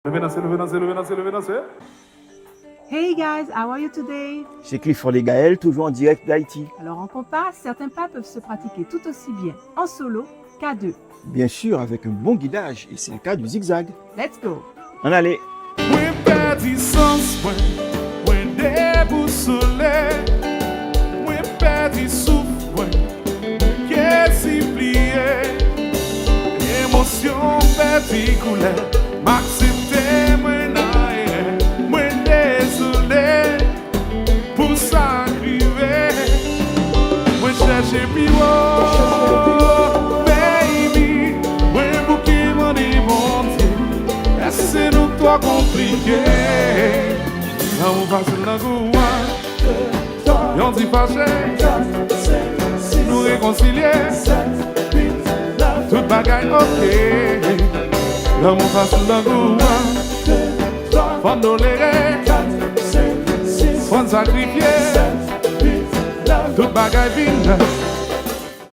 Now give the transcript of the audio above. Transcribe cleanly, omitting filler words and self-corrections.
Hey guys, how are you today? C'est Clifford et Gaël, toujours en direct d'Haïti. Alors en compas, certains pas peuvent se pratiquer tout aussi bien en solo qu'à deux. Bien sûr, avec un bon guidage, et c'est le cas du zigzag. Let's go! On allait. Émotion particulière, m'accepter, moi désolé pour ça arriver. Moi chercher plus haut, baby. Moi bouquet m'en démonter. C'est nous trop compliqué. Là on passe dans le goût, y'en dit fâché, nous réconcilier. Tout bagaille ok. Là mon face dans le goût, faut tolérer, faut sacrifier. Tout bagaille vine.